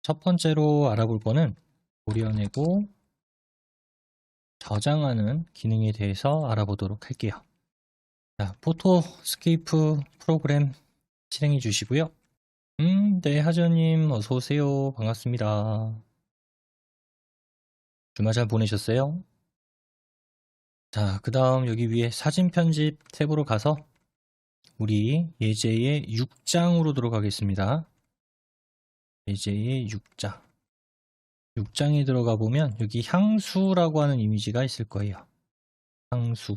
첫 번째로 알아볼 거는 도려내고 저장하는 기능에 대해서 알아보도록 할게요. 자, 포토스케이프 프로그램 실행해 주시고요. 네, 하전님 어서 오세요. 반갑습니다. 주말 잘 보내셨어요? 자, 그 다음 여기 위에 사진 편집 탭으로 가서 우리 예제의 6장으로 들어가겠습니다. 예제의 6장. 6장에 들어가 보면 여기 향수라고 하는 이미지가 있을 거예요. 향수.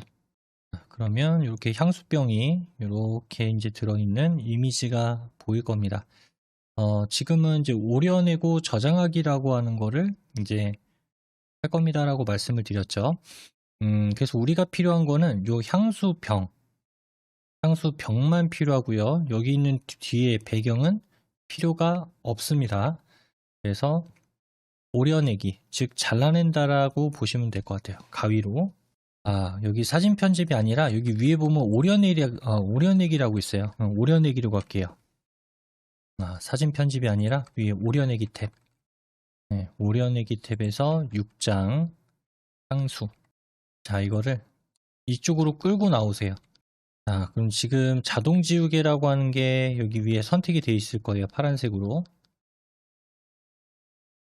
그러면 이렇게 향수병이 이렇게 이제 들어있는 이미지가 보일 겁니다. 지금은 이제 오려내고 저장하기라고 하는 거를 이제 할 겁니다라고 말씀을 드렸죠. 그래서 우리가 필요한 거는 요 향수병만 필요하고요. 여기 있는 뒤에 배경은 필요가 없습니다. 그래서 오려내기, 즉 잘라낸다라고 보시면 될 것 같아요. 가위로. 여기 사진 편집이 아니라 여기 위에 보면 오려내기라고 있어요. 오려내기로 갈게요. 사진 편집이 아니라 위에 오려내기 탭. 네, 오려내기 탭에서 6장 향수. 자, 이거를 이쪽으로 끌고 나오세요. 자, 그럼 지금 자동 지우개라고 하는 게 여기 위에 선택이 되어 있을 거예요. 파란색으로.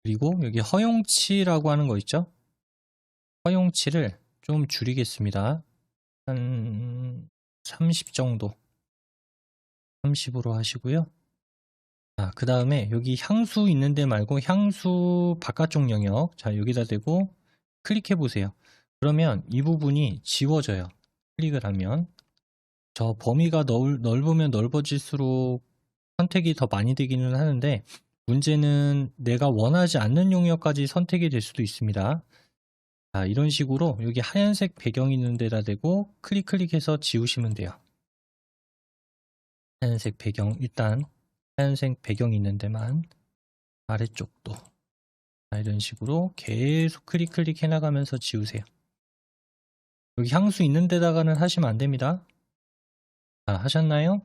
그리고 여기 허용치라고 하는 거 있죠? 허용치를 좀 줄이겠습니다. 한 30 정도. 30으로 하시고요. 자, 그 다음에 여기 향수 있는데 말고 향수 바깥쪽 영역. 자, 여기다 대고 클릭해 보세요. 그러면 이 부분이 지워져요. 클릭을 하면. 저 범위가 넓으면 넓어질수록 선택이 더 많이 되기는 하는데 문제는 내가 원하지 않는 영역까지 선택이 될 수도 있습니다. 자, 이런 식으로 여기 하얀색 배경 있는 데다 대고 클릭해서 지우시면 돼요. 하얀색 배경, 일단 하얀색 배경 있는 데만 아래쪽도. 자, 이런 식으로 계속 클릭해 나가면서 지우세요. 여기 향수 있는 데다가는 하시면 안 됩니다. 자, 하셨나요?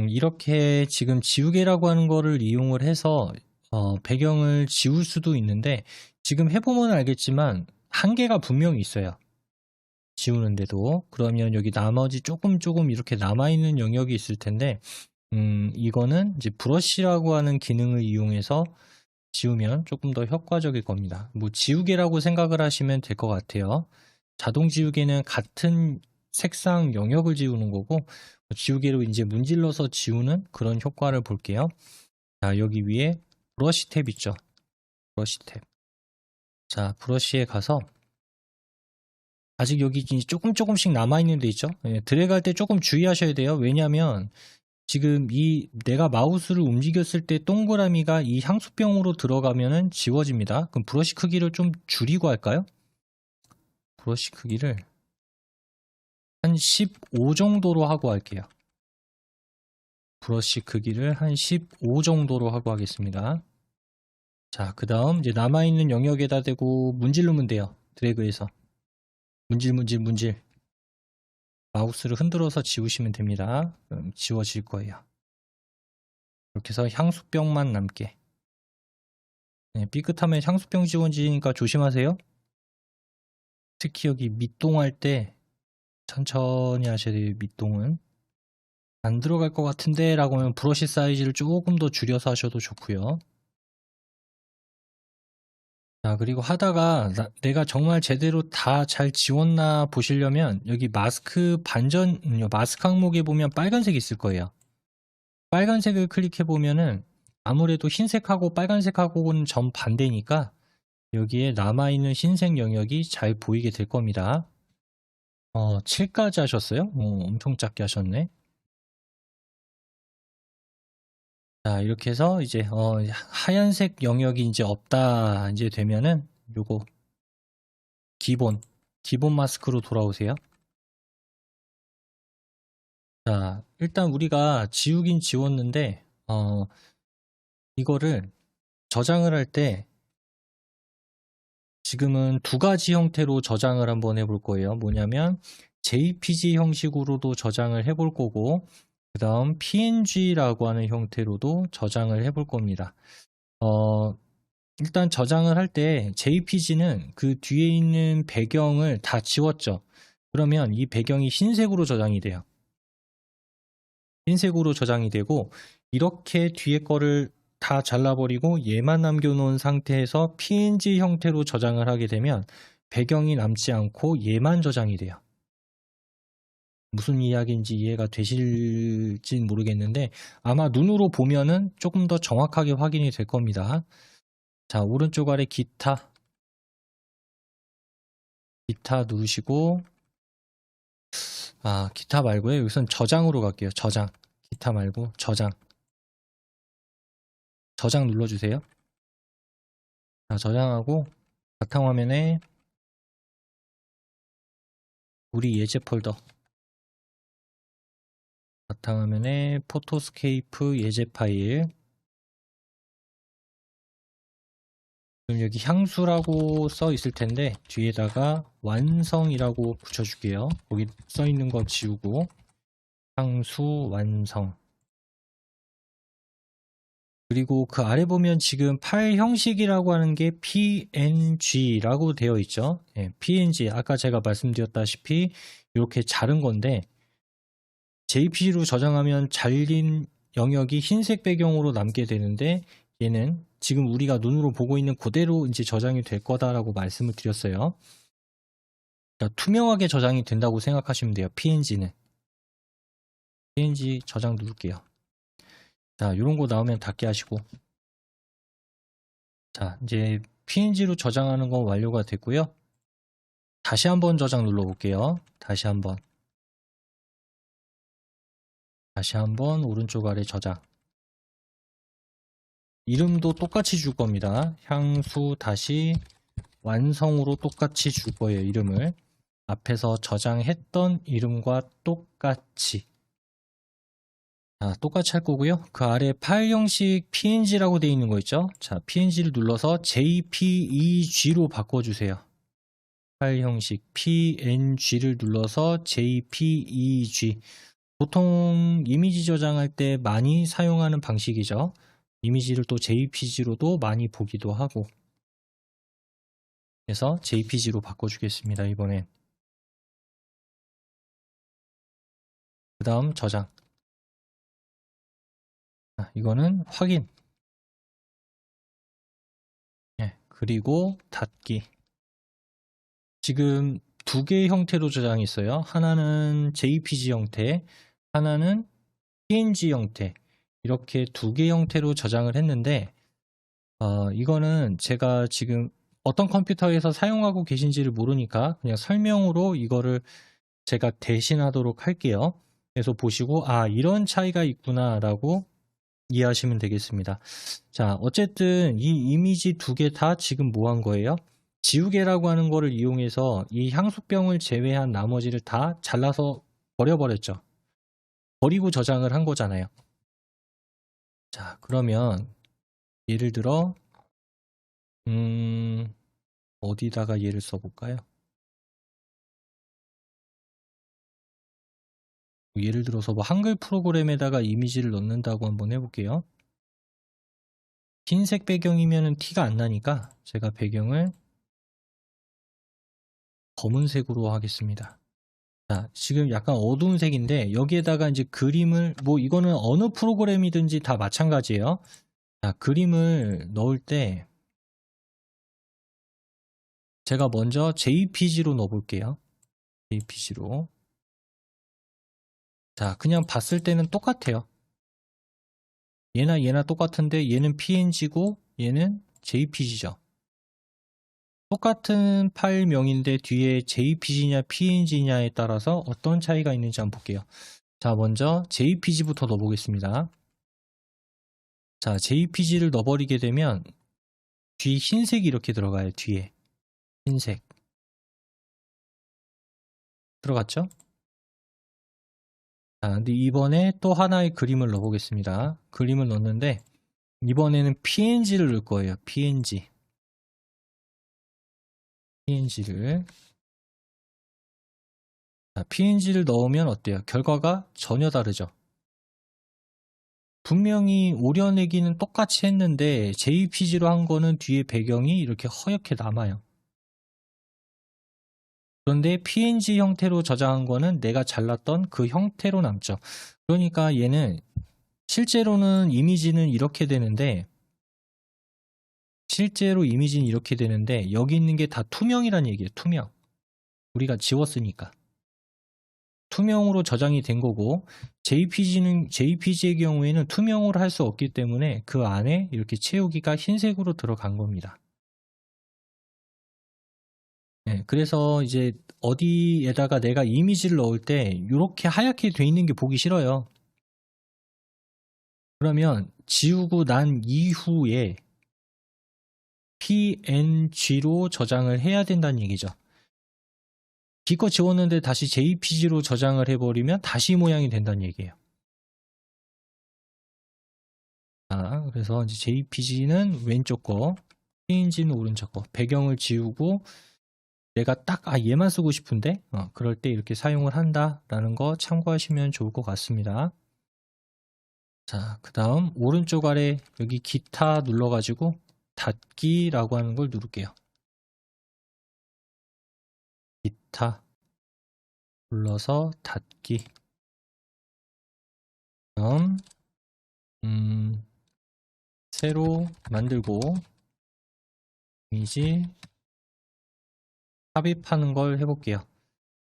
이렇게 지금 지우개라고 하는 거를 이용을 해서 배경을 지울 수도 있는데 지금 해보면 알겠지만 한계가 분명히 있어요. 지우는데도. 그러면 여기 나머지 조금 이렇게 남아있는 영역이 있을 텐데 이거는 이제 브러쉬라고 하는 기능을 이용해서 지우면 조금 더 효과적일 겁니다. 뭐 지우개라고 생각을 하시면 될 것 같아요. 자동 지우개는 같은 색상 영역을 지우는 거고 지우개로 이제 문질러서 지우는 그런 효과를 볼게요. 자, 여기 위에 브러쉬 탭 있죠. 브러쉬 탭. 자, 브러쉬에 가서 아직 여기 조금씩 남아있는 데 있죠. 드래그할 때 조금 주의하셔야 돼요. 왜냐하면 지금 내가 마우스를 움직였을 때 동그라미가 이 향수병으로 들어가면은 지워집니다. 그럼 브러쉬 크기를 좀 줄이고 할까요? 브러쉬 크기를 한 15 정도로 하고 할게요. 브러쉬 크기를 한 15 정도로 하고 하겠습니다. 자, 그 다음 이제 남아있는 영역에다 대고 문지르면 돼요. 드래그해서. 문질. 마우스를 흔들어서 지우시면 됩니다. 그럼 지워질 거예요. 이렇게 해서 향수병만 남게. 네, 삐끗하면 향수병 지워지니까 조심하세요. 특히 여기 밑동할 때 천천히 하셔야 돼요. 밑동은. 안 들어갈 것 같은데 라고 하면 브러쉬 사이즈를 조금 더 줄여서 하셔도 좋고요. 자, 그리고 하다가 내가 정말 제대로 다 잘 지웠나 보시려면 여기 마스크 마스크 항목에 보면 빨간색이 있을 거예요. 빨간색을 클릭해 보면은 아무래도 흰색하고 빨간색하고는 정반대니까 여기에 남아있는 흰색 영역이 잘 보이게 될 겁니다. 7까지 하셨어요? 엄청 작게 하셨네. 자, 이렇게 해서 이제 하얀색 영역이 이제 없다 이제 되면은 요거 기본 마스크로 돌아오세요. 자, 일단 우리가 지우긴 지웠는데 이거를 저장을 할 때 지금은 두 가지 형태로 저장을 한번 해볼 거예요. 뭐냐면 JPG 형식으로도 저장을 해볼 거고 그 다음 PNG라고 하는 형태로도 저장을 해볼 겁니다. 일단 저장을 할 때 JPG는 그 뒤에 있는 배경을 다 지웠죠. 그러면 이 배경이 흰색으로 저장이 돼요. 흰색으로 저장이 되고, 이렇게 뒤에 거를 다 잘라버리고 얘만 남겨놓은 상태에서 PNG 형태로 저장을 하게 되면 배경이 남지 않고 얘만 저장이 돼요. 무슨 이야기인지 이해가 되실진 모르겠는데 아마 눈으로 보면은 조금 더 정확하게 확인이 될 겁니다. 자, 오른쪽 아래 기타 누르시고, 기타 말고요. 여기선 저장으로 갈게요. 저장. 기타 말고 저장 눌러주세요. 자, 저장하고 바탕화면에 우리 예제 폴더, 바탕화면에 포토스케이프 예제 파일, 그럼 여기 향수라고 써 있을 텐데 뒤에다가 완성이라고 붙여줄게요. 거기 써 있는 거 지우고 향수 완성. 그리고 그 아래 보면 지금 파일 형식이라고 하는 게 PNG라고 되어 있죠. PNG, 아까 제가 말씀드렸다시피 이렇게 자른 건데 JPG로 저장하면 잘린 영역이 흰색 배경으로 남게 되는데 얘는 지금 우리가 눈으로 보고 있는 그대로 이제 저장이 될 거다라고 말씀을 드렸어요. 그러니까 투명하게 저장이 된다고 생각하시면 돼요. PNG는. PNG 저장 누를게요. 자, 이런 거 나오면 닫게 하시고. 자, 이제 PNG로 저장하는 건 완료가 됐고요. 다시 한번 저장 눌러볼게요. 다시 한번 오른쪽 아래 저장. 이름도 똑같이 줄 겁니다. 향수 다시 완성으로 똑같이 줄 거예요. 이름을 앞에서 저장했던 이름과 똑같이. 자, 똑같이 할 거고요. 그 아래 파일 형식 PNG라고 되어 있는 거 있죠. 자, PNG를 눌러서 JPEG로 바꿔주세요. 파일 형식 PNG를 눌러서 JPEG. 보통 이미지 저장할 때 많이 사용하는 방식이죠. 이미지를 또 JPG로도 많이 보기도 하고. 그래서 JPG로 바꿔주겠습니다. 이번엔. 그 다음 저장. 이거는 확인. 그리고 닫기. 지금 두 개의 형태로 저장이 있어요. 하나는 JPG 형태, 하나는 PNG 형태. 이렇게 두 개 형태로 저장을 했는데 이거는 제가 지금 어떤 컴퓨터에서 사용하고 계신지를 모르니까 그냥 설명으로 이거를 제가 대신하도록 할게요. 그래서 보시고 이런 차이가 있구나 라고 이해하시면 되겠습니다. 자, 어쨌든 이 이미지 두 개 다 지금 뭐 한 거예요? 지우개라고 하는 거를 이용해서 이 향수병을 제외한 나머지를 다 잘라서 버려버렸죠. 버리고 저장을 한 거잖아요. 자, 그러면 예를 들어 어디다가 예를 써볼까요? 예를 들어서 뭐 한글 프로그램에다가 이미지를 넣는다고 한번 해볼게요. 흰색 배경이면 티가 안 나니까 제가 배경을 검은색으로 하겠습니다. 자, 지금 약간 어두운 색인데 여기에다가 이제 그림을 이거는 어느 프로그램이든지 다 마찬가지예요. 자, 그림을 넣을 때 제가 먼저 JPG로 넣어볼게요. JPG로. 자, 그냥 봤을 때는 똑같아요. 얘나 똑같은데 얘는 PNG고 얘는 JPG죠. 똑같은 파일명인데 뒤에 JPG냐 PNG냐에 따라서 어떤 차이가 있는지 한번 볼게요. 자, 먼저 JPG부터 넣어보겠습니다. 자, JPG를 넣어버리게 되면 뒤 흰색이 이렇게 들어가요. 뒤에 흰색 들어갔죠? 자, 근데 이번에 또 하나의 그림을 넣어보겠습니다. 그림을 넣었는데 이번에는 PNG를 넣을 거예요. PNG를. 자, PNG를 넣으면 어때요? 결과가 전혀 다르죠. 분명히 오려내기는 똑같이 했는데 JPG로 한 거는 뒤에 배경이 이렇게 허옇게 남아요. 그런데 PNG 형태로 저장한 거는 내가 잘랐던 그 형태로 남죠. 그러니까 얘는 실제로는 이미지는 이렇게 되는데 여기 있는 게 다 투명이란 얘기예요. 투명. 우리가 지웠으니까. 투명으로 저장이 된 거고 JPG의 경우에는 투명으로 할 수 없기 때문에 그 안에 이렇게 채우기가 흰색으로 들어간 겁니다. 네, 그래서 이제 어디에다가 내가 이미지를 넣을 때 이렇게 하얗게 돼 있는 게 보기 싫어요. 그러면 지우고 난 이후에 PNG로 저장을 해야 된다는 얘기죠. 기껏 지웠는데 다시 JPG로 저장을 해버리면 다시 모양이 된다는 얘기예요. 그래서 이제 JPG는 왼쪽 거, PNG는 오른쪽 거. 배경을 지우고 내가 딱 얘만 쓰고 싶은데 그럴 때 이렇게 사용을 한다라는 거 참고하시면 좋을 것 같습니다. 자, 그 다음 오른쪽 아래 여기 기타 눌러가지고 닫기라고 하는 걸 누를게요. 기타 눌러서 닫기. 다음 새로 만들고 이미지 삽입하는 걸 해볼게요.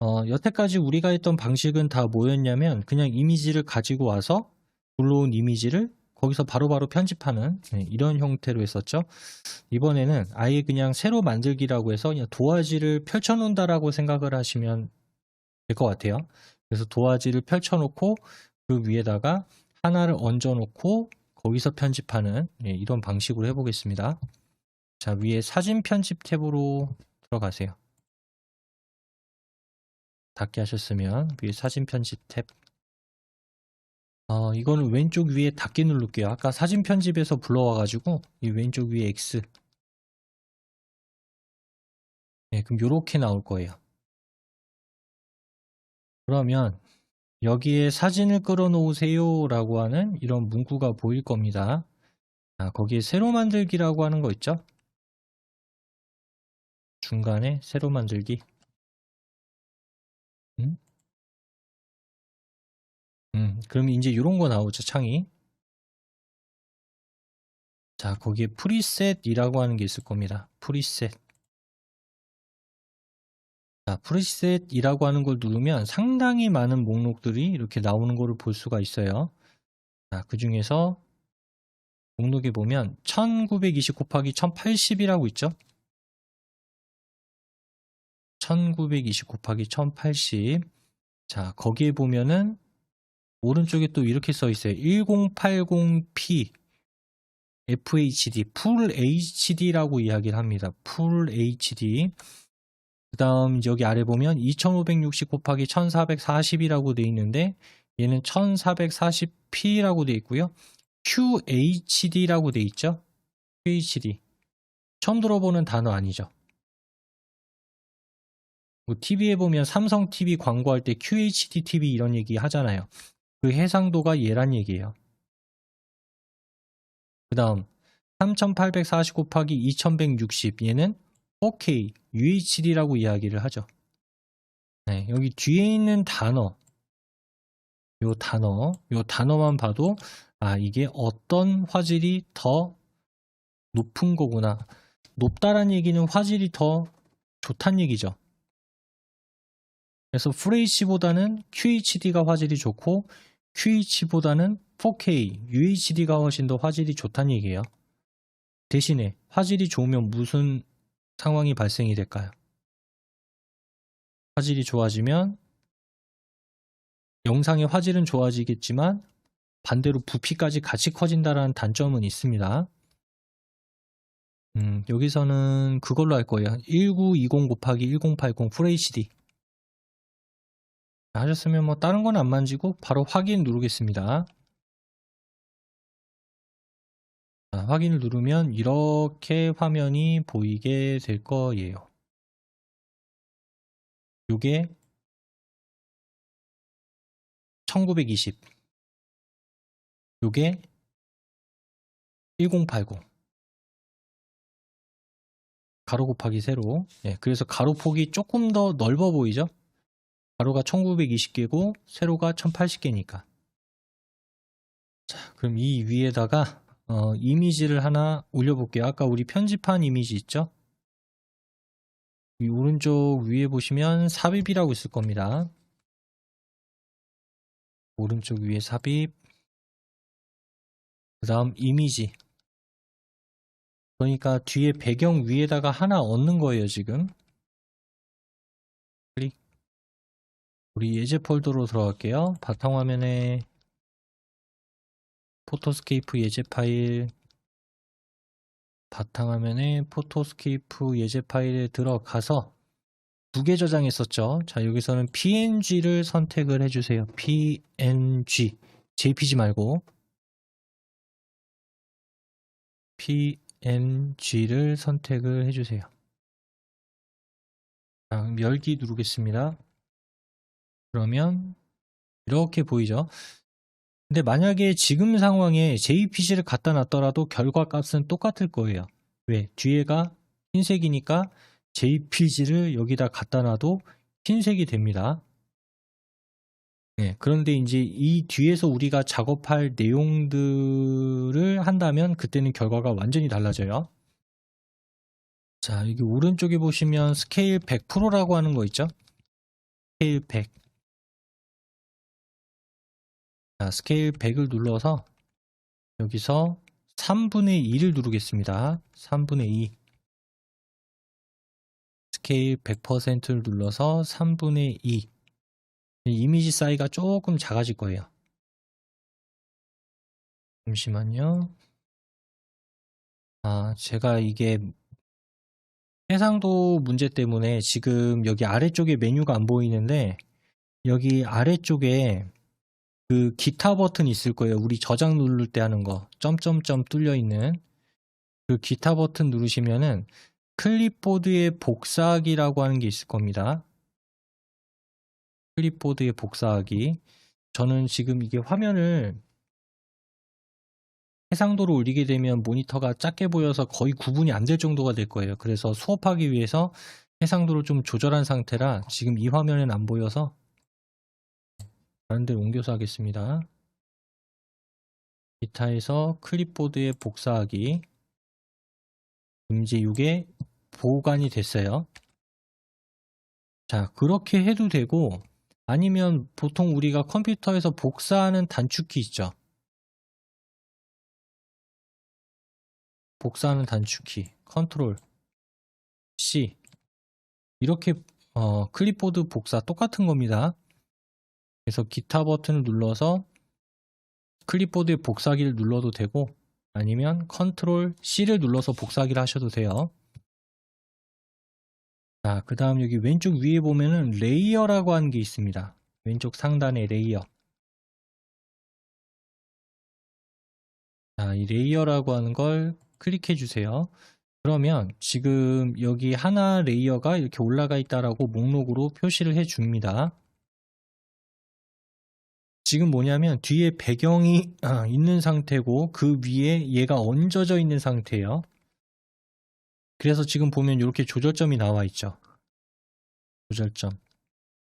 여태까지 우리가 했던 방식은 다 뭐였냐면 그냥 이미지를 가지고 와서 불러온 이미지를 거기서 바로바로 편집하는 이런 형태로 했었죠. 이번에는 아예 그냥 새로 만들기라고 해서 그냥 도화지를 펼쳐놓는다라고 생각을 하시면 될 것 같아요. 그래서 도화지를 펼쳐놓고 그 위에다가 하나를 얹어놓고 거기서 편집하는 이런 방식으로 해보겠습니다. 자, 위에 사진 편집 탭으로 들어가세요. 닫게 하셨으면 위에 사진 편집 탭. 이거는 왼쪽 위에 닫기 누를게요. 아까 사진 편집에서 불러와가지고 이 왼쪽 위에 X. 네, 그럼 이렇게 나올 거예요. 그러면 여기에 사진을 끌어놓으세요 라고 하는 이런 문구가 보일 겁니다. 거기에 새로 만들기라고 하는 거 있죠? 중간에 새로 만들기. 그럼 이제 이런 거 나오죠, 창이. 자, 거기에 프리셋이라고 하는 게 있을 겁니다. 프리셋. 자, 프리셋이라고 하는 걸 누르면 상당히 많은 목록들이 이렇게 나오는 거를 볼 수가 있어요. 자, 그 중에서 목록에 보면 1920 곱하기 1080이라고 있죠? 1920 곱하기 1080. 자, 거기에 보면은 오른쪽에 또 이렇게 써 있어요. 1080p FHD, 풀 HD라고 이야기를 합니다. 풀 HD. 그 다음 여기 아래 보면 2560 곱하기 1440이라고 돼 있는데 얘는 1440p라고 돼 있고요. QHD라고 돼 있죠. QHD. 처음 들어보는 단어 아니죠. TV에 보면 삼성 TV 광고할 때 QHD TV 이런 얘기 하잖아요. 그 해상도가 얘란 얘기예요. 그 다음 3840 곱하기 2160 얘는 4K UHD라고 이야기를 하죠. 네, 여기 뒤에 있는 단어 요 단어만 봐도 이게 어떤 화질이 더 높은 거구나. 높다란 얘기는 화질이 더 좋다는 얘기죠. 그래서 FHD보다는 QHD가 화질이 좋고 QHD보다는 4K UHD가 훨씬 더 화질이 좋다는 얘기예요. 대신에 화질이 좋으면 무슨 상황이 발생이 될까요? 화질이 좋아지면 영상의 화질은 좋아지겠지만 반대로 부피까지 같이 커진다는 단점은 있습니다. 여기서는 그걸로 할 거예요. 1920 곱하기 1080 FHD 하셨으면 뭐 다른 건 안 만지고 바로 확인 누르겠습니다. 자, 확인을 누르면 이렇게 화면이 보이게 될 거예요. 요게 1920 요게 1080 가로 곱하기 세로. 그래서 가로 폭이 조금 더 넓어 보이죠? 가로가 1920개고 세로가 1080개니까. 자, 그럼 이 위에다가 이미지를 하나 올려볼게요. 아까 우리 편집한 이미지 있죠? 이 오른쪽 위에 보시면 삽입이라고 있을 겁니다. 오른쪽 위에 삽입, 그 다음 이미지. 그러니까 뒤에 배경 위에다가 하나 얹는 거예요, 지금. 클릭. 우리 예제 폴더로 들어갈게요. 바탕화면에 포토스케이프 예제 파일, 바탕화면에 포토스케이프 예제 파일에 들어가서 두 개 저장했었죠. 자, 여기서는 PNG를 선택을 해주세요. PNG, JPG 말고 PNG를 선택을 해주세요. 자, 열기 누르겠습니다. 그러면 이렇게 보이죠? 근데 만약에 지금 상황에 JPG를 갖다 놨더라도 결과값은 똑같을 거예요. 왜? 뒤에가 흰색이니까 JPG를 여기다 갖다 놔도 흰색이 됩니다. 그런데 이제 이 뒤에서 우리가 작업할 내용들을 한다면 그때는 결과가 완전히 달라져요. 자, 여기 오른쪽에 보시면 스케일 100%라고 하는 거 있죠? 스케일 100. 자, 스케일 100을 눌러서 여기서 3분의 2를 누르겠습니다. 3분의 2. 스케일 100%를 눌러서 3분의 2. 이미지 사이즈가 조금 작아질 거예요. 잠시만요. 제가 이게 해상도 문제 때문에 지금 여기 아래쪽에 메뉴가 안 보이는데 여기 아래쪽에 그 기타 버튼 있을 거예요. 우리 저장 누를 때 하는 거 점점점 뚫려 있는 그 기타 버튼 누르시면은 클립보드의 복사하기라고 하는 게 있을 겁니다. 클립보드의 복사하기. 저는 지금 이게 화면을 해상도로 올리게 되면 모니터가 작게 보여서 거의 구분이 안 될 정도가 될 거예요. 그래서 수업하기 위해서 해상도를 좀 조절한 상태라 지금 이 화면은 안 보여서 다른 데로 옮겨서 하겠습니다. 기타에서 클립보드에 복사하기. 이제 이게 보관이 됐어요. 자, 그렇게 해도 되고 아니면 보통 우리가 컴퓨터에서 복사하는 단축키 있죠. 복사하는 단축키 컨트롤 C 이렇게 클립보드 복사 똑같은 겁니다. 그래서 기타 버튼을 눌러서 클립보드의 복사기를 눌러도 되고 아니면 컨트롤 C를 눌러서 복사기를 하셔도 돼요. 자, 그 다음 여기 왼쪽 위에 보면은 레이어라고 하는 게 있습니다. 왼쪽 상단에 레이어. 자, 이 레이어라고 하는 걸 클릭해 주세요. 그러면 지금 여기 하나 레이어가 이렇게 올라가 있다라고 목록으로 표시를 해 줍니다. 지금 뭐냐면 뒤에 배경이 있는 상태고 그 위에 얘가 얹어져 있는 상태예요. 그래서 지금 보면 이렇게 조절점이 나와 있죠. 조절점.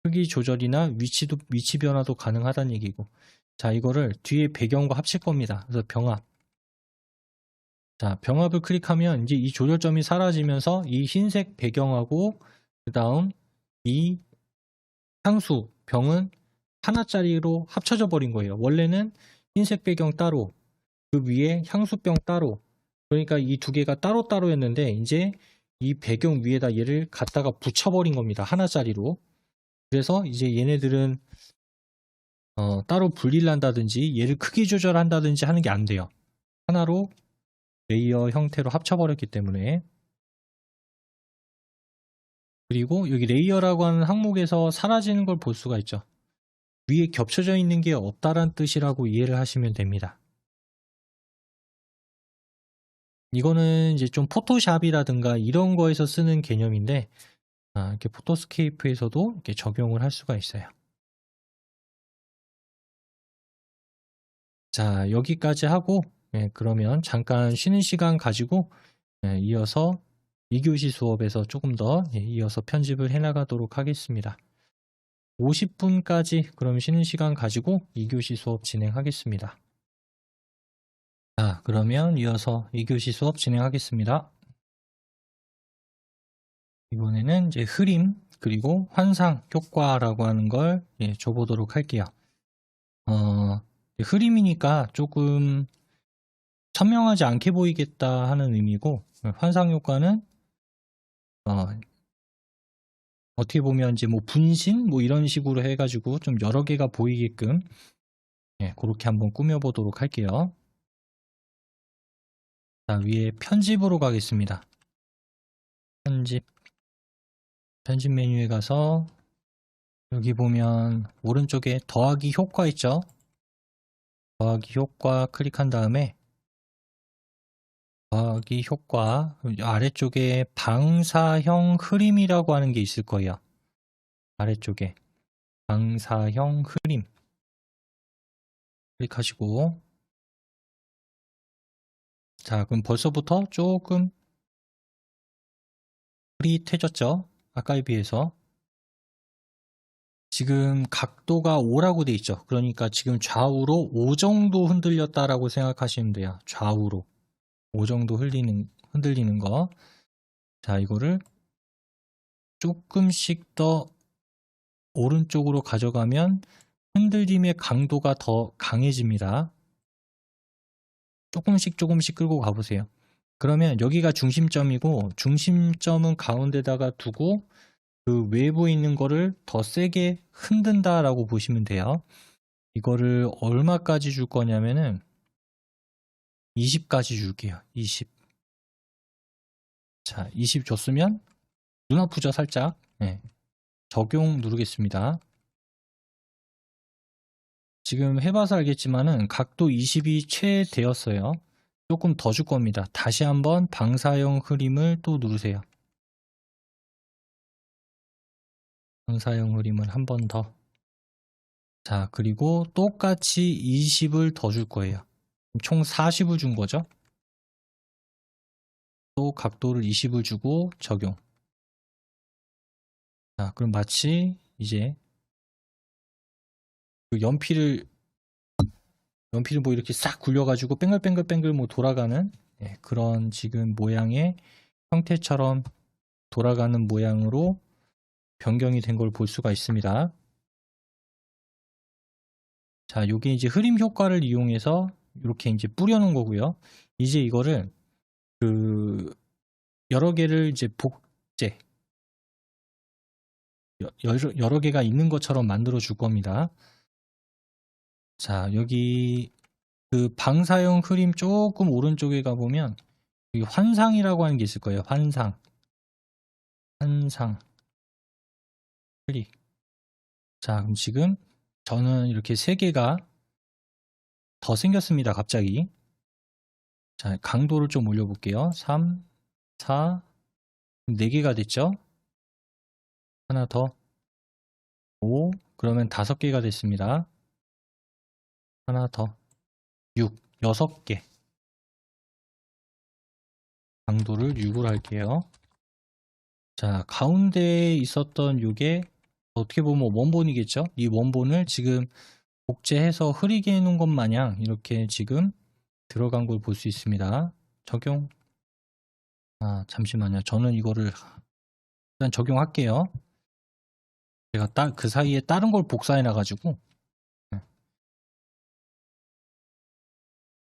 크기 조절이나 위치 변화도 가능하다는 얘기고. 자, 이거를 뒤에 배경과 합칠 겁니다. 그래서 병합. 자, 병합을 클릭하면 이제 이 조절점이 사라지면서 이 흰색 배경하고 그 다음 이 향수 병은 하나짜리로 합쳐져 버린 거예요. 원래는 흰색 배경 따로 그 위에 향수병 따로 그러니까 이 두 개가 따로따로였는데 이제 이 배경 위에다 얘를 갖다가 붙여버린 겁니다. 하나짜리로. 그래서 이제 얘네들은 따로 분리를 한다든지 얘를 크기 조절한다든지 하는 게 안 돼요. 하나로 레이어 형태로 합쳐버렸기 때문에. 그리고 여기 레이어라고 하는 항목에서 사라지는 걸 볼 수가 있죠. 위에 겹쳐져 있는 게 없다란 뜻이라고 이해를 하시면 됩니다. 이거는 이제 좀 포토샵이라든가 이런 거에서 쓰는 개념인데 이렇게 포토스케이프에서도 이렇게 적용을 할 수가 있어요. 자, 여기까지 하고, 그러면 잠깐 쉬는 시간 가지고, 이어서 2교시 수업에서 조금 더 이어서 편집을 해나가도록 하겠습니다. 50분까지 그럼 쉬는 시간 가지고 2교시 수업 진행하겠습니다. 자, 그러면 이어서 2교시 수업 진행하겠습니다. 이번에는 이제 흐림 그리고 환상 효과라고 하는 걸 줘보도록 할게요. 흐림이니까 조금 선명하지 않게 보이겠다 하는 의미고, 환상 효과는 어떻게 보면 이제 뭐 분신 뭐 이런 식으로 해가지고 좀 여러 개가 보이게끔 그렇게 한번 꾸며보도록 할게요. 자, 위에 편집으로 가겠습니다. 편집 메뉴에 가서 여기 보면 오른쪽에 더하기 효과 있죠? 더하기 효과 클릭한 다음에 더하기 효과 아래쪽에 방사형 흐림이라고 하는 게 있을 거예요. 아래쪽에 방사형 흐림 클릭하시고, 자, 그럼 벌써부터 조금 흐릿해졌죠? 아까에 비해서. 지금 각도가 5라고 돼 있죠. 그러니까 지금 좌우로 5 정도 흔들렸다라고 생각하시면 돼요. 좌우로 5 정도 흔들리는 거. 자, 이거를 조금씩 더 오른쪽으로 가져가면 흔들림의 강도가 더 강해집니다. 조금씩 끌고 가보세요. 그러면 여기가 중심점이고, 중심점은 가운데다가 두고 그 외부에 있는 거를 더 세게 흔든다라고 보시면 돼요. 이거를 얼마까지 줄 거냐면은 20까지 줄게요. 20. 자, 20 줬으면 눈 아프죠, 살짝. 적용 누르겠습니다. 지금 해봐서 알겠지만은 각도 20이 최대였어요. 조금 더 줄 겁니다. 다시 한번 방사형 흐림을 또 누르세요. 방사형 흐림을 한 번 더. 자, 그리고 똑같이 20을 더 줄 거예요. 총 40을 준 거죠. 또 각도를 20을 주고 적용. 자, 그럼 마치 이제 그 연필을 뭐 이렇게 싹 굴려가지고 뱅글뱅글 뭐 돌아가는 그런 지금 모양의 형태처럼 돌아가는 모양으로 변경이 된 걸 볼 수가 있습니다. 자, 요게 이제 흐림 효과를 이용해서 이렇게 이제 뿌려놓은 거고요. 이제 이거를 그 여러 개를 이제 복제 여러 개가 있는 것처럼 만들어 줄 겁니다. 자, 여기 그 방사형 흐림 조금 오른쪽에 가보면 여기 환상이라고 하는 게 있을 거예요. 환상 클릭. 자, 그럼 지금 저는 이렇게 3개가 더 생겼습니다. 갑자기. 자, 강도를 좀 올려볼게요. 3, 4, 4개가 됐죠? 하나 더 5, 그러면 5개가 됐습니다. 하나 더 6, 6개. 강도를 6으로 할게요. 자, 가운데에 있었던 요게 어떻게 보면 원본이겠죠? 이 원본을 지금 복제해서 흐리게 해놓은 것 마냥 이렇게 지금 들어간 걸 볼 수 있습니다. 적용. 잠시만요. 저는 이거를 일단 적용할게요. 제가 그 사이에 다른 걸 복사해 놔가지고.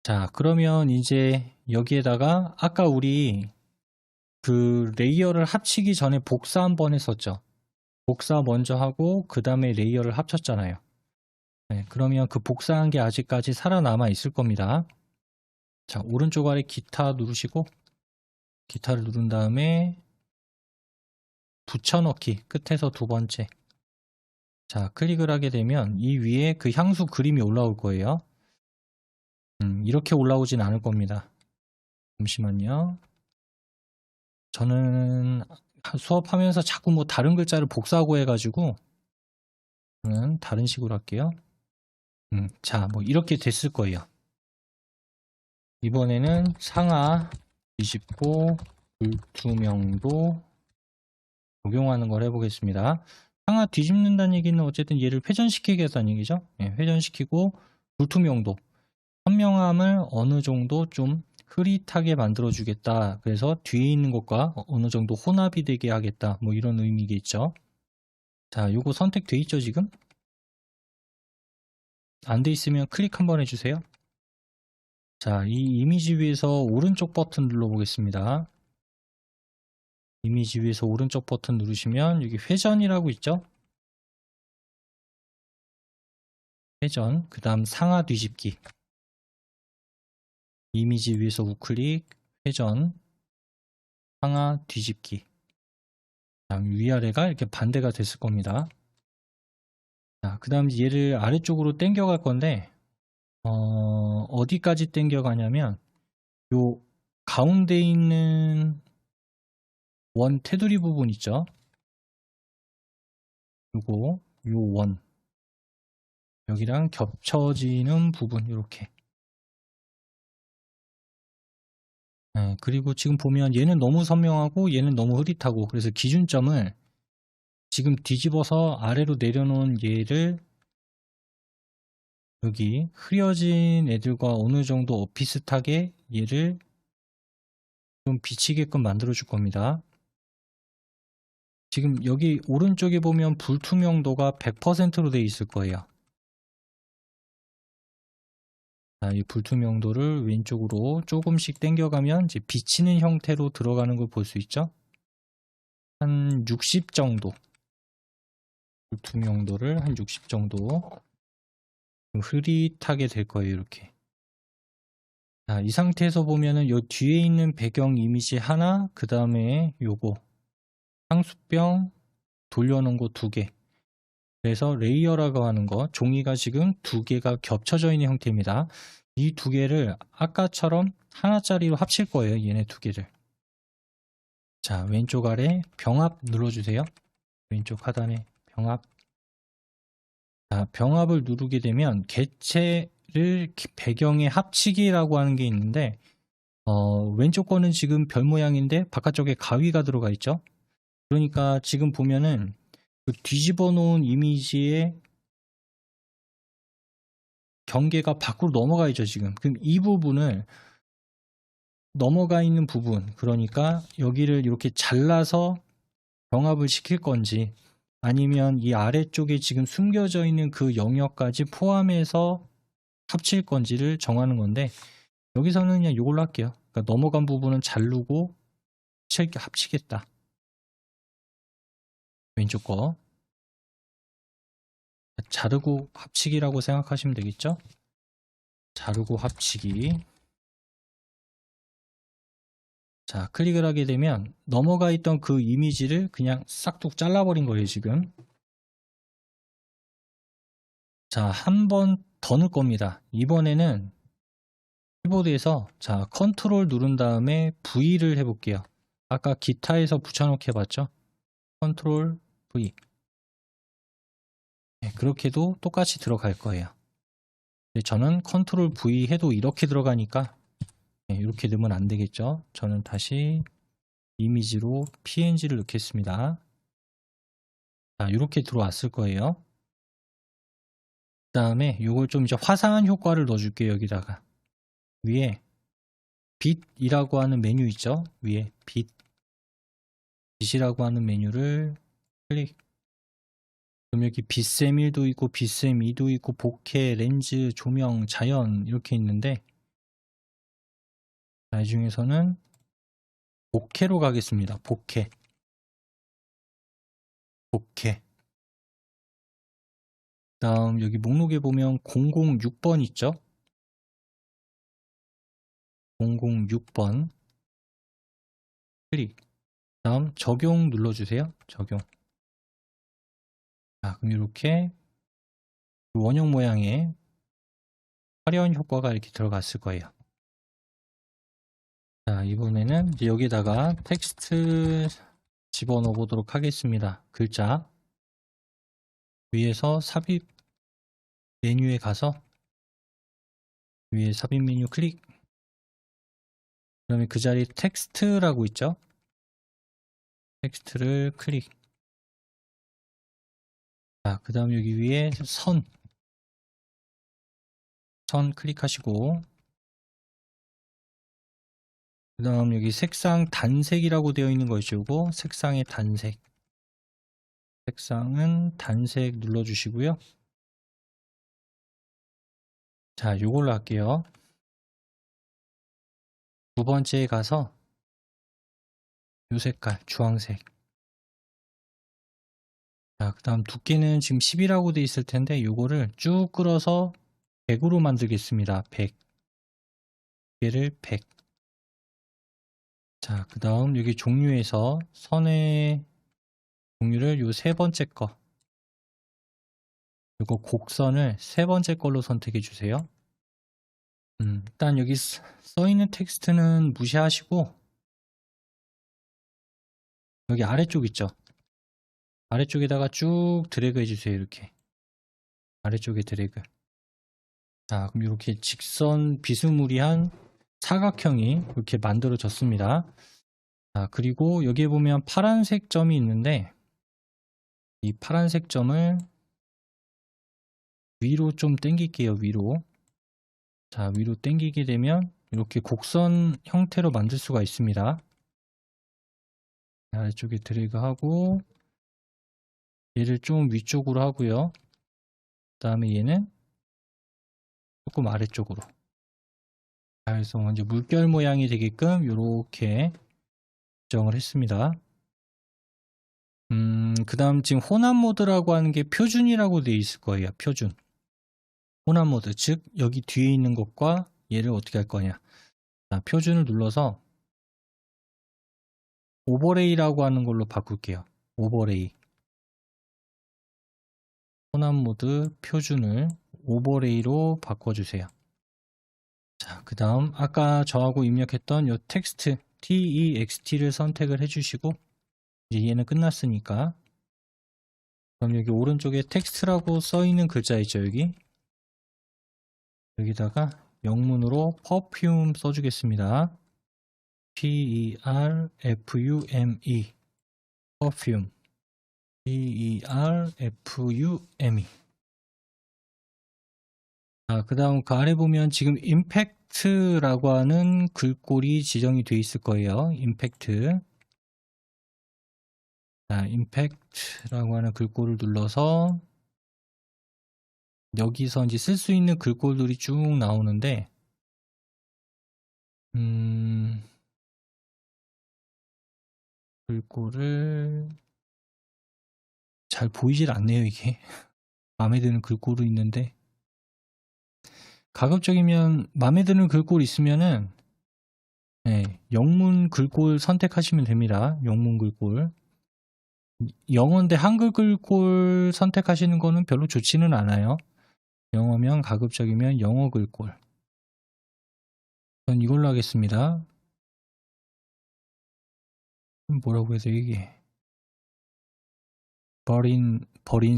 자, 그러면 이제 여기에다가 아까 우리 그 레이어를 합치기 전에 복사 한번 했었죠. 복사 먼저 하고 그 다음에 레이어를 합쳤잖아요. 그러면 그 복사한 게 아직까지 살아남아 있을 겁니다. 자, 오른쪽 아래 기타 누르시고 기타를 누른 다음에 붙여넣기 끝에서 2번째. 자, 클릭을 하게 되면 이 위에 그 향수 그림이 올라올 거예요. 이렇게 올라오진 않을 겁니다. 잠시만요. 저는 수업하면서 자꾸 뭐 다른 글자를 복사하고 해가지고 저는 다른 식으로 할게요. 자, 뭐 이렇게 됐을 거예요. 이번에는 상하 뒤집고 불투명도 적용하는 걸 해보겠습니다. 상하 뒤집는다는 얘기는 어쨌든 얘를 회전시키겠다는 얘기죠. 회전시키고 불투명도, 선명함을 어느 정도 좀 흐릿하게 만들어 주겠다. 그래서 뒤에 있는 것과 어느 정도 혼합이 되게 하겠다. 뭐 이런 의미겠죠. 자, 요거 선택돼 있죠, 지금? 안 돼 있으면 클릭 한번 해주세요. 자, 이 이미지 위에서 오른쪽 버튼 눌러보겠습니다. 이미지 위에서 오른쪽 버튼 누르시면 여기 회전이라고 있죠? 회전, 그 다음 상하 뒤집기. 이미지 위에서 우클릭, 회전, 상하 뒤집기. 다음 위아래가 이렇게 반대가 됐을 겁니다. 자, 그 다음 얘를 아래쪽으로 당겨 갈 건데 어디까지 당겨 가냐면 요 가운데 있는 원 테두리 부분 있죠? 요거 요 원 여기랑 겹쳐지는 부분 이렇게. 네, 그리고 지금 보면 얘는 너무 선명하고 얘는 너무 흐릿하고, 그래서 기준점을 지금 뒤집어서 아래로 내려놓은 얘를 여기 흐려진 애들과 어느 정도 비슷하게 얘를 좀 비치게끔 만들어 줄 겁니다. 지금 여기 오른쪽에 보면 불투명도가 100%로 되어 있을 거예요. 자, 이 불투명도를 왼쪽으로 조금씩 당겨가면 이제 비치는 형태로 들어가는 걸 볼 수 있죠. 한 60 정도, 불투명도를 한 60 정도 흐릿하게 될 거예요. 이렇게. 자, 이 상태에서 보면은 요 뒤에 있는 배경 이미지 하나, 그 다음에 요거 향수병 돌려놓은 거 2개. 그래서 레이어라고 하는 거, 종이가 지금 2개가 겹쳐져 있는 형태입니다. 이 2개를 아까처럼 하나짜리로 합칠 거예요. 얘네 2개를. 자, 왼쪽 아래 병합 눌러주세요. 왼쪽 하단에 병합. 자, 병합을 누르게 되면 개체를 배경에 합치기라고 하는 게 있는데 왼쪽 거는 지금 별 모양인데 바깥쪽에 가위가 들어가 있죠. 그러니까 지금 보면은 그 뒤집어 놓은 이미지의 경계가 밖으로 넘어가 있죠, 지금. 그럼 이 부분을 넘어가 있는 부분, 그러니까 여기를 이렇게 잘라서 병합을 시킬 건지, 아니면 이 아래쪽에 지금 숨겨져 있는 그 영역까지 포함해서 합칠 건지를 정하는 건데, 여기서는 그냥 이걸로 할게요. 그러니까 넘어간 부분은 자르고 합치겠다. 왼쪽 거 자르고 합치기라고 생각하시면 되겠죠. 자르고 합치기. 자, 클릭을 하게 되면 넘어가 있던 그 이미지를 그냥 싹둑 잘라버린 거예요, 지금. 자, 한 번 더 넣을 겁니다. 이번에는 키보드에서 자, 컨트롤 누른 다음에 V를 해볼게요. 아까 기타에서 붙여넣기 해봤죠? 컨트롤 V. 네, 그렇게도 똑같이 들어갈 거예요. 저는 컨트롤 V 해도 이렇게 들어가니까 이렇게 넣으면 안 되겠죠. 저는 다시 이미지로 PNG를 넣겠습니다. 자, 이렇게 들어왔을 거예요. 그 다음에 이걸 좀 이제 화사한 효과를 넣어줄게요. 여기다가 위에 빛이라고 하는 메뉴 있죠. 위에 빛이라고 하는 메뉴를 클릭. 그럼 여기 빛샘 1도 있고 빛샘 2도 있고 보케, 렌즈, 조명, 자연 이렇게 있는데, 이 중에서는 보케로 가겠습니다. 보케. 다음 여기 목록에 보면 006번 있죠. 006번 클릭. 다음 적용 눌러주세요. 적용. 자, 그럼 이렇게 원형 모양의 화려한 효과가 이렇게 들어갔을 거예요. 자, 이번에는 이제 여기다가 텍스트 집어넣어 보도록 하겠습니다. 글자 위에서 삽입 메뉴에 가서 위에 삽입 메뉴 클릭. 그 다음에 그 자리에 텍스트라고 있죠. 텍스트를 클릭. 자, 그 다음 여기 위에 선 클릭하시고, 그 다음 여기 색상 단색이라고 되어 있는 거 있죠. 색상의 단색. 색상은 단색 눌러주시고요. 자, 요걸로 할게요. 두 번째에 가서 요 색깔, 주황색. 자, 그 다음 두께는 지금 10이라고 돼 있을 텐데 요거를 쭉 끌어서 100으로 만들겠습니다. 100. 두께를 100. 자, 그 다음 여기 종류에서 선의 종류를 요 세 번째 거. 요거 곡선을 세 번째 걸로 선택해 주세요. 일단 여기 써 있는 텍스트는 무시하시고 여기 아래쪽 있죠. 아래쪽에다가 쭉 드래그 해주세요. 이렇게 아래쪽에 드래그. 자, 그럼 이렇게 직선 비스무리한 사각형이 이렇게 만들어졌습니다. 자, 그리고 여기에 보면 파란색 점이 있는데 이 파란색 점을 위로 좀 당길게요. 위로. 자, 위로 당기게 되면 이렇게 곡선 형태로 만들 수가 있습니다. 아래쪽에 드래그하고 얘를 좀 위쪽으로 하고요. 그 다음에 얘는 조금 아래쪽으로. 그래서 먼저 물결 모양이 되게끔 이렇게 지정을 했습니다. 그 다음 지금 혼합 모드라고 하는 게 표준이라고 되어 있을 거예요. 표준. 혼합 모드. 즉 여기 뒤에 있는 것과 얘를 어떻게 할 거냐. 자, 표준을 눌러서 오버레이라고 하는 걸로 바꿀게요. 오버레이. 혼합 모드 표준을 오버레이로 바꿔주세요. 자, 그 다음 아까 저하고 입력했던 요 텍스트 TEXT를 선택을 해주시고 이제 얘는 끝났으니까 그럼 여기 오른쪽에 텍스트라고 써있는 글자 있죠. 여기다가 영문으로 perfume 써주겠습니다. P-E-R-F-U-M-E perfume P-E-R-F-U-M-E. 자, 그 다음 그 아래 보면 지금 임팩트라고 하는 글꼴이 지정이 되어 있을 거예요. 임팩트. 자, 임팩트라고 하는 글꼴을 눌러서 여기서 이제 쓸 수 있는 글꼴들이 쭉 나오는데 글꼴을 잘 보이질 않네요. 이게 마음에 드는 글꼴도 있는데 가급적이면 마음에 드는 글꼴 있으면은 네, 영문 글꼴 선택하시면 됩니다. 영문 글꼴. 영어인데 한글 글꼴 선택하시는 거는 별로 좋지는 않아요. 영어면 가급적이면 영어 글꼴. 전 이걸로 하겠습니다. 뭐라고 해서 이게 버린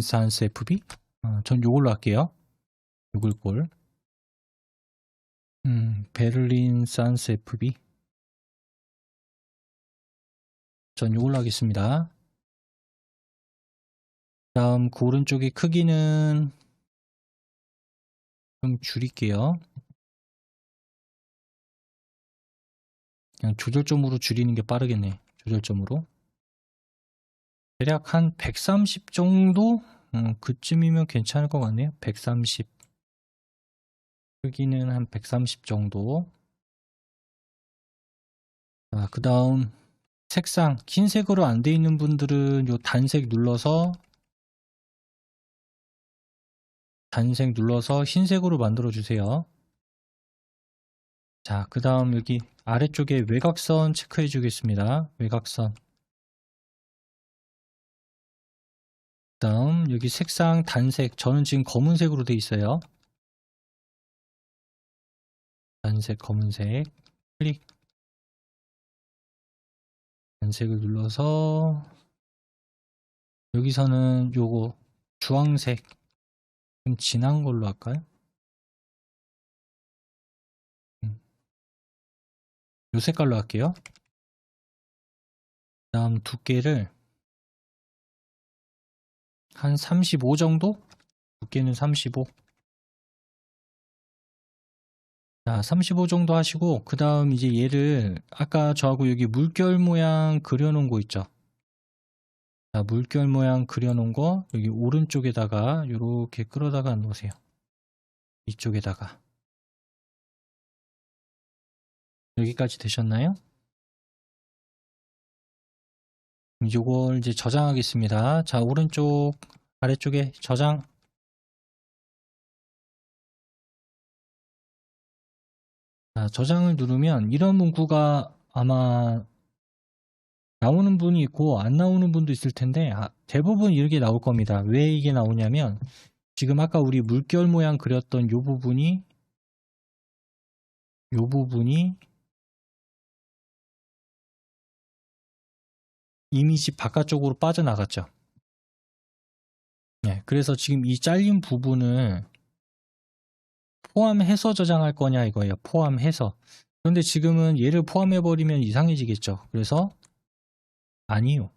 산스 FB? 전 요걸로 할게요. 요 글꼴. 베를린 산스 FB. 전 요걸로 하겠습니다. 다음 그 오른쪽의 크기는 좀 줄일게요. 그냥 조절점으로 줄이는 게 빠르겠네. 조절점으로. 대략 한 130 정도? 그쯤이면 괜찮을 것 같네요. 130. 크기는 한 130 정도. 그 다음 색상 흰색으로 안 돼 있는 분들은 요 단색 눌러서 흰색으로 만들어 주세요. 자, 그 다음 여기 아래쪽에 외곽선 체크해 주겠습니다. 외곽선. 그 다음 여기 색상 단색, 저는 지금 검은색으로 돼 있어요. 단색, 검은색 클릭. 단색을 눌러서 여기서는 요거 주황색 좀 진한 걸로 할까요? 요 색깔로 할게요. 다음 두께를 한 35 정도? 두께는 35. 자, 35 정도 하시고, 그 다음 이제 얘를 아까 저하고 여기 물결 모양 그려놓은 거 있죠? 자, 물결 모양 그려놓은 거 여기 오른쪽에다가 이렇게 끌어다가 놓으세요. 이쪽에다가. 여기까지 되셨나요? 이걸 이제 저장하겠습니다. 자, 오른쪽 아래쪽에 저장. 자, 저장을 누르면 이런 문구가 아마 나오는 분이 있고 안 나오는 분도 있을 텐데 대부분 이렇게 나올 겁니다. 왜 이게 나오냐면 지금 아까 우리 물결 모양 그렸던 요 부분이 이미지 바깥쪽으로 빠져나갔죠. 네, 그래서 지금 이 잘린 부분을 포함해서 저장할 거냐 이거예요. 포함해서. 그런데 지금은 얘를 포함해버리면 이상해지겠죠. 그래서 아니요.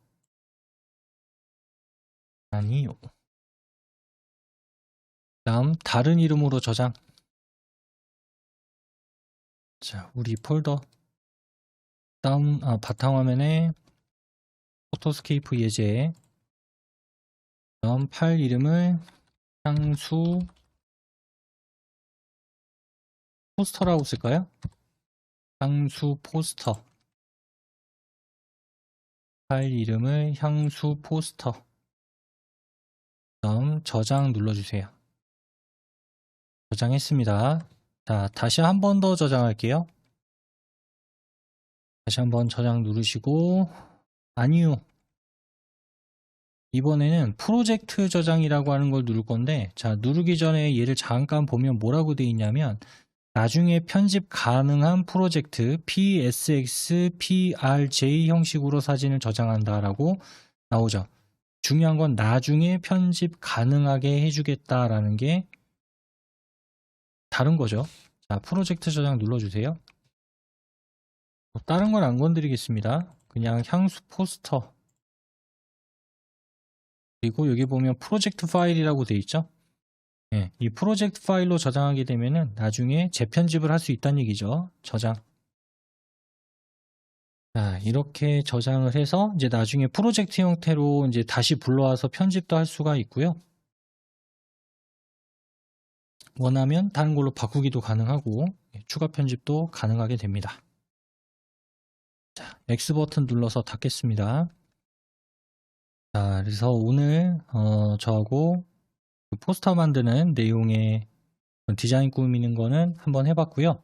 다음 다른 이름으로 저장. 자, 우리 폴더 다음 바탕화면에 포토스케이프 예제. 다음 파일 이름을 향수 포스터라고 쓸까요? 향수 포스터. 파일 이름을 향수 포스터. 다음 저장 눌러주세요. 저장했습니다. 자, 다시 한 번 더 저장할게요. 다시 한번 저장 누르시고 아니요. 이번에는 프로젝트 저장이라고 하는 걸 누를 건데, 자, 누르기 전에 얘를 잠깐 보면 뭐라고 되어 있냐면 나중에 편집 가능한 프로젝트 PSX, PRJ 형식으로 사진을 저장한다 라고 나오죠. 중요한 건 나중에 편집 가능하게 해주겠다라는 게 다른 거죠. 자, 프로젝트 저장 눌러주세요. 다른 건 안 건드리겠습니다. 그냥 향수 포스터. 그리고 여기 보면 프로젝트 파일이라고 되어 있죠. 네, 이 프로젝트 파일로 저장하게 되면은 나중에 재편집을 할 수 있다는 얘기죠. 저장. 자, 이렇게 저장을 해서 이제 나중에 프로젝트 형태로 이제 다시 불러와서 편집도 할 수가 있고요. 원하면 다른 걸로 바꾸기도 가능하고 추가 편집도 가능하게 됩니다. 자, X 버튼 눌러서 닫겠습니다. 자, 그래서 오늘 저하고 포스터 만드는 내용의 디자인 꾸미는 거는 한번 해봤고요.